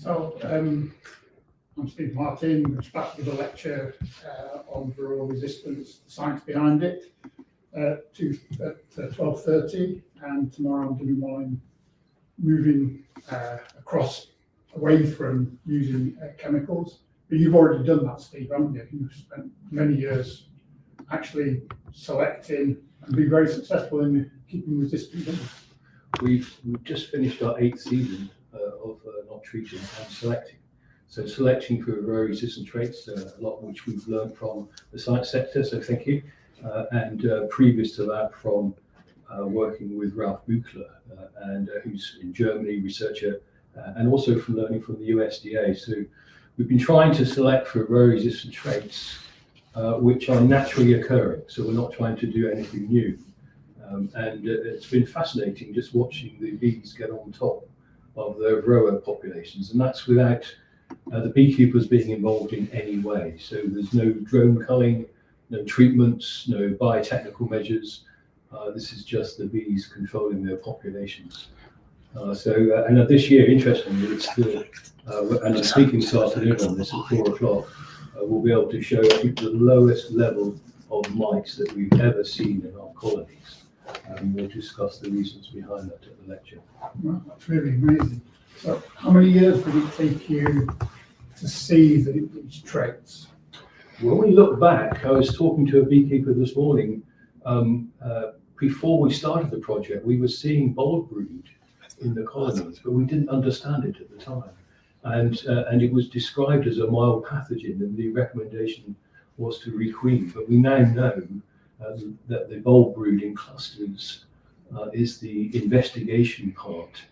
So, I'm Steve Martin. I'm back with a lecture on Varroa resistance, the science behind it, at 12:30, and tomorrow I'm doing one moving across away from using chemicals. But you've already done that, Steve, haven't you? You've spent many years actually selecting and been very successful in keeping resistant bees. We've just finished our 8th season of not treating and selecting. So selecting for Varroa resistant traits, a lot which we've learned from the science sector, so thank you. And previous to that from working with Ralph Buchler, who's in Germany, researcher, and also from learning from the USDA. So we've been trying to select for Varroa resistant traits which are naturally occurring. So we're not trying to do anything new. It's been fascinating just watching the bees get on top of the Varroa populations, and that's without the beekeepers being involved in any way. So there's no drone culling, no treatments, no biotechnical measures. This is just the bees controlling their populations. And this year, interestingly, it's and I'm speaking this afternoon on this at 4 o'clock. We'll be able to show the lowest level of mites that we've ever seen in our colonies. And we'll discuss the reasons behind that at the lecture. Well, that's really amazing. So how many years did it take you to see these traits? When we look back, I was talking to a beekeeper this morning. Before we started the project, we were seeing bulb brood in the colonies, but we didn't understand it at the time. And it was described as a mild pathogen, and the recommendation was to requeen. But we now know that the bulb brood in clusters is the investigation part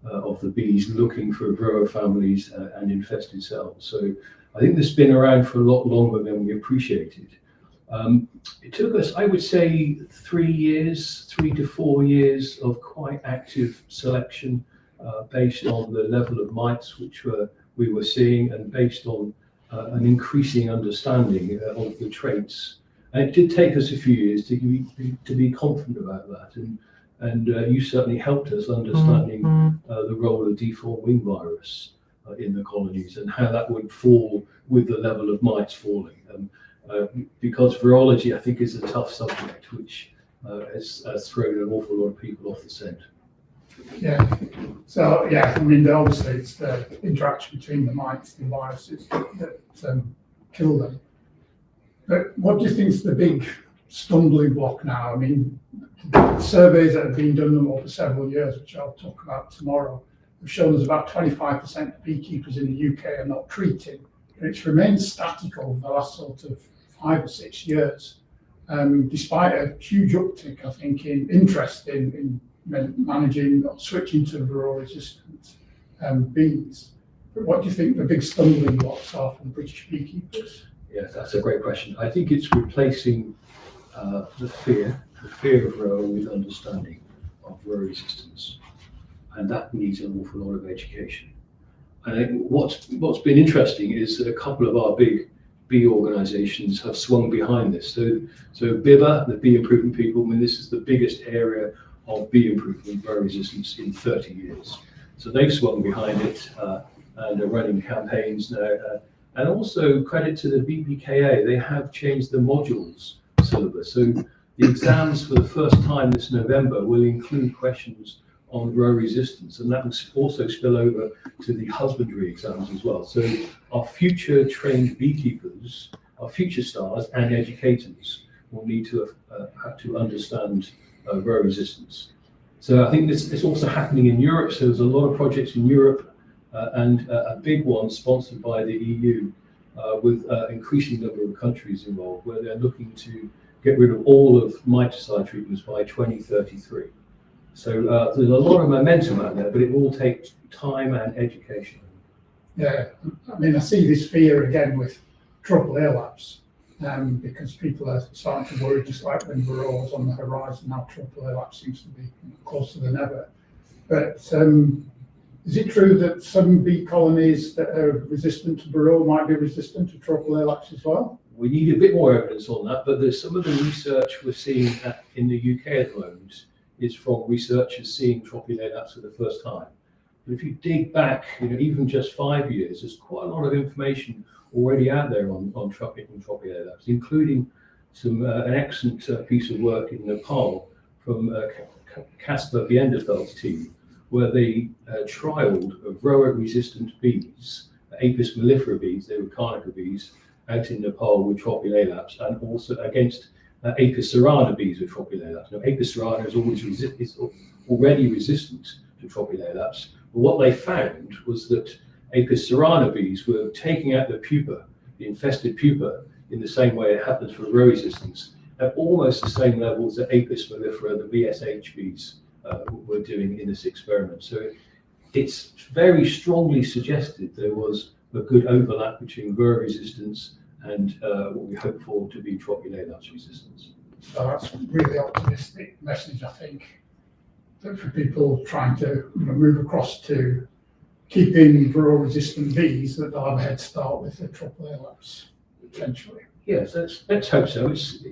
of the bees looking for Varroa families and infested cells. So I think this has been around for a lot longer than we appreciated. It took us, I would say, 3 to 4 years of quite active selection based on the level of mites which we were seeing, and based on an increasing understanding of the traits. And it did take us a few years to be confident about that, and you certainly helped us understanding the role of deformed wing virus in the colonies and how that would fall with the level of mites falling. Because virology, I think, is a tough subject which has thrown an awful lot of people off the scent. Yeah. So yeah, I mean, obviously it's the interaction between the mites and the viruses that kill them. But what do you think is the big stumbling block now? I mean, the surveys that have been done over several years, which I'll talk about tomorrow, have shown us about 25% of beekeepers in the UK are not treating. And it's remained static over the last sort of 5 or 6 years, despite a huge uptick, I think, in interest in managing or switching to Varroa resistant bees. But what do you think the big stumbling blocks are for the British beekeepers? Yes, that's a great question. I think it's replacing the fear of Varroa with understanding of Varroa resistance, and that needs an awful lot of education. And what's been interesting is that a couple of our big bee organisations have swung behind this. So BIBA, the bee improvement people, I mean, this is the biggest area of bee improvement Varroa resistance in 30 years. So they've swung behind it and are running campaigns now. And also credit to the BBKA, they have changed the modules syllabus. So the exams for the first time this November will include questions on Varroa resistance, and that will also spill over to the husbandry exams as well. So our future trained beekeepers, our future stars and educators will need to have to understand Varroa resistance. So I think this is also happening in Europe. So there's a lot of projects in Europe, and a big one sponsored by the EU with increasing number of countries involved, where they're looking to get rid of all of miticide treatments by 2033. So there's a lot of momentum out there, but it will take time and education. Yeah, I mean, I see this fear again with tropical air lapse, because people are starting to worry, just like when Varroa was on the horizon. Now tropical air lapse seems to be closer than ever. But is it true that some bee colonies that are resistant to Varroa might be resistant to tropical air lapse as well? We need a bit more evidence on that, but there's some of the research we're seeing in the UK at the moment is from researchers seeing tropical air lapse for the first time. But if you dig back, even just 5 years, there's quite a lot of information already out there on Tropicalaps, including an excellent piece of work in Nepal from Casper Bienderfeld's team, where they trialled Varroa-resistant bees, Apis mellifera bees, they were carnica bees, out in Nepal with Tropicalaps, and also against Apis cerana bees with Tropicalaps. Now, Apis cerana is already resistant to Tropicalaps, but what they found was that Apis cerana bees were taking out the pupa, the infested pupa, in the same way it happens for Varroa resistance, at almost the same levels that Apis mellifera, the VSH bees, were doing in this experiment. So it's very strongly suggested there was a good overlap between Varroa resistance and what we hope for to be Tropicalaps resistance. So that's a really optimistic message, I think, that for people trying to move across to keeping Varroa resistant bees, that they'll have a head start with the Tropicalaps, potentially. Yes, let's hope so.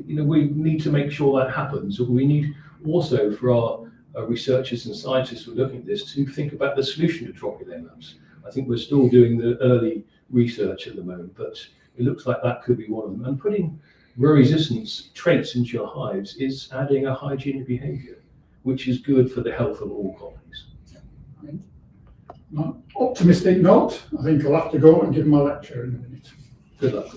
We need to make sure that happens. We need also for our researchers and scientists who are looking at this to think about the solution to Tropicalaps. I think we're still doing the early research at the moment, but it looks like that could be one of them. And putting Varroa resistance traits into your hives is adding a hygienic behaviour, which is good for the health of all colonies. On an optimistic note, I think I'll have to go and give my lecture in a minute. Good luck.